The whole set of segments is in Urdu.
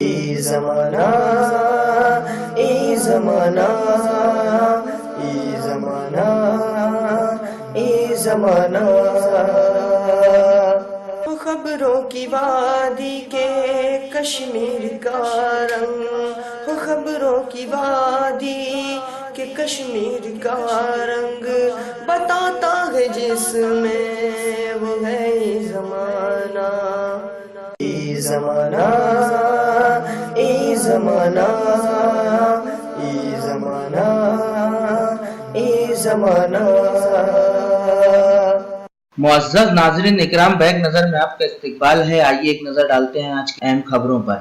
ای زمانہ ای زمانہ ای زمانہ ای زمانہ، خبروں کی وادی کے کشمیر کا رنگ، خبروں کی وادی کے کشمیر کا رنگ بتاتا ہے جس میں وہ ہے ای زمانہ، ای زمانہ ای زمانہ ای زمانہ ای زمانہ۔ معزز ناظرین اکرام، بیک نظر میں آپ کا استقبال ہے۔ آئیے ایک نظر ڈالتے ہیں آج کی اہم خبروں پر۔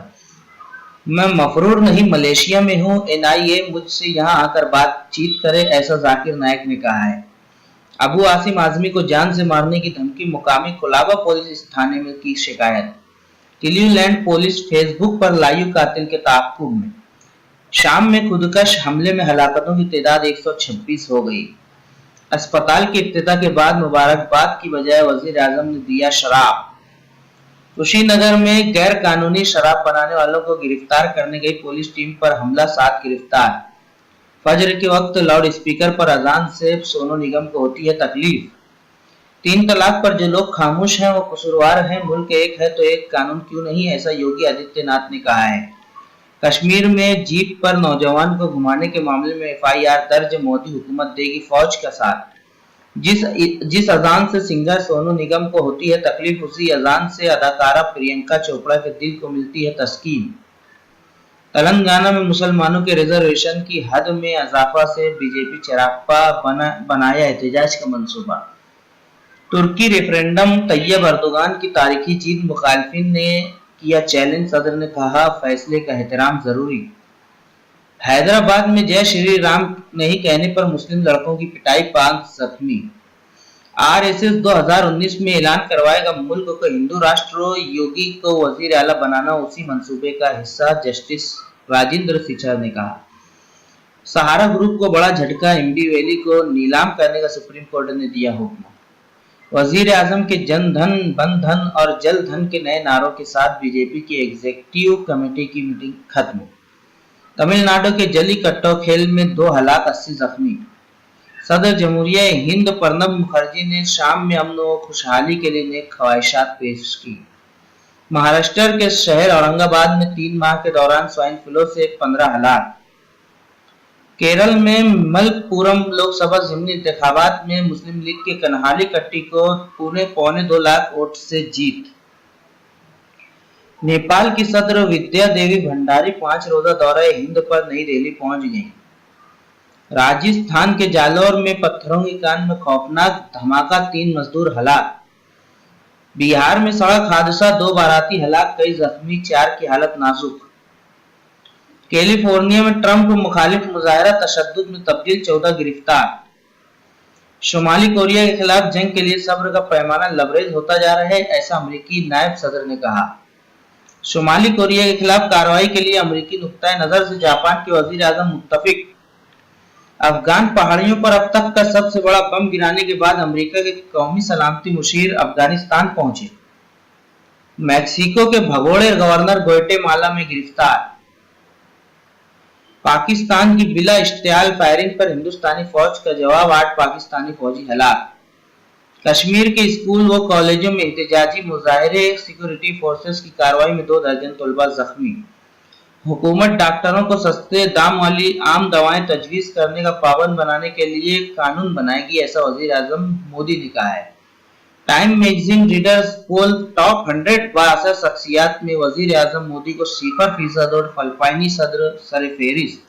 میں مفرور نہیں، ملیشیا میں ہوں، NIA مجھ سے یہاں آ کر بات چیت کرے، ایسا ذاکر نائک نے کہا ہے۔ ابو عاصم اعظمی کو جان سے مارنے کی دھمکی، مقامی کولابا پولیس تھانے میں کی شکایت۔ کلیو لینڈ پولیس فیس بک پر لائیو قاتل کے تعاقب میں۔ شام میں خودکش حملے میں ہلاکتوں کی تعداد 126 ہو گئی۔ اسپتال کے افتتاح کے بعد مبارکباد کی بجائے وزیر اعظم نے دیا شراب۔ کشی نگر میں غیر قانونی شراب بنانے والوں کو گرفتار کرنے گئی پولیس ٹیم پر حملہ، 7 گرفتار۔ فجر کے وقت لاؤڈ اسپیکر پر اذان سے سونو نگم کو ہوتی ہے تکلیف۔ 3 طلاق پر جو لوگ خاموش ہیں وہ قصوروار ہیں، ملک ایک ہے تو ایک قانون کیوں نہیں، ایسا یوگی آدتیہ ناتھ نے کہا ہے۔ کشمیر میں جیپ پر نوجوان کو گھمانے کے معاملے میں FIR درج، مودی حکومت دے گی فوج کا ساتھ۔ جس اذان سے سنگر سونو نگم کو ہوتی ہے تکلیف، اسی اذان سے اداکارہ پرینکا چوپڑا کے دل کو ملتی ہے تسکین۔ تلنگانہ میں مسلمانوں کے ریزرویشن کی حد میں اضافہ سے BJP چراغپا بنایا احتجاج کا منصوبہ۔ ترکی ریفرنڈم، طیب اردوغان کی تاریخی جیت، مخالفین نے کیا چیلنج، صدر نے کہا فیصلے کا احترام ضروری۔ حیدرآباد میں جے شری رام نہیں کہنے پر مسلم لڑکوں کی پٹائی، 5 زخمی۔ RSS 2019 میں اعلان کروائے گا ملک کو ہندو راشٹر، یوگی کو وزیر اعلیٰ بنانا اسی منصوبے کا حصہ، جسٹس راجندر سچر نے کہا۔ سہارا گروپ کو بڑا جھٹکا، MB ویلی کو نیلام کرنے کا سپریم کورٹ نے دیا حکم۔ وزیر اعظم کے جن دھن، بن دھن اور جل دھن کے نئے نعروں کے ساتھ BJP کی ایگزیکٹو کمیٹی کی میٹنگ ختم۔ تمل ناڈو کے جلی کٹو کھیل میں 2 ہلاک، 80 زخمی۔ صدر جمہوریہ ہند پرنب مکھرجی نے شام میں امن و خوشحالی کے لیے نیک خواہشات پیش کی۔ مہاراشٹر کے شہر اورنگ آباد میں 3 ماہ کے دوران سوائن فلو سے 15 ہلاک۔ کیرل میں ملک پورم لوک سبھا ضمنی انتخابات میں مسلم لیگ کے کنہالی کٹی کو 1.25 لاکھ ووٹ سے جیت۔ نیپال کی صدر ودیا دیوی بھنڈاری 5 روزہ دورہ ہند پر نئی دہلی پہنچ گئیں۔ راجستھان کے جالور میں پتھروں کی کان میں خوفناک دھماکہ، 3 مزدور ہلاک۔ بہار میں سڑک حادثہ، 2 باراتی ہلاک، کئی زخمی، 4 کی حالت نازک۔ کیلیفورنیا میں ٹرمپ مخالف مظاہرہ تشدد میں تبدیل، 14 گرفتار۔ شمالی کوریا کے خلاف جنگ کے لیے صبر کا پیمانہ لبریز ہوتا جا رہا ہے، ایسا امریکی نائب صدر نے کہا۔ شمالی کوریا کے خلاف کارروائی کے لیے امریکی نقطہ نظر سے جاپان کے وزیر اعظم متفق۔ افغان پہاڑیوں پر اب تک کا سب سے بڑا بم گرانے کے بعد امریکہ کے قومی سلامتی مشیر افغانستان پہنچے۔ میکسیکو کے بھگوڑے گورنر گوئٹے مالا میں گرفتار۔ پاکستان کی بلا اشتعال فائرنگ پر ہندوستانی فوج کا جواب، 8 پاکستانی فوجی ہلاک۔ کشمیر کے اسکول و کالجوں میں احتجاجی مظاہرے، سیکورٹی فورسز کی کارروائی میں 2 درجن طلبہ زخمی۔ حکومت ڈاکٹروں کو سستے دام والی عام دوائیں تجویز کرنے کا پابند بنانے کے لیے قانون بنائے گی، ایسا وزیر اعظم مودی نے کہا ہے۔ ٹائم میگزین ریڈرز پول ٹاپ 100 بااثر شخصیات میں وزیر اعظم مودی کو 0% اور فلپائنی صدر سرفہرست۔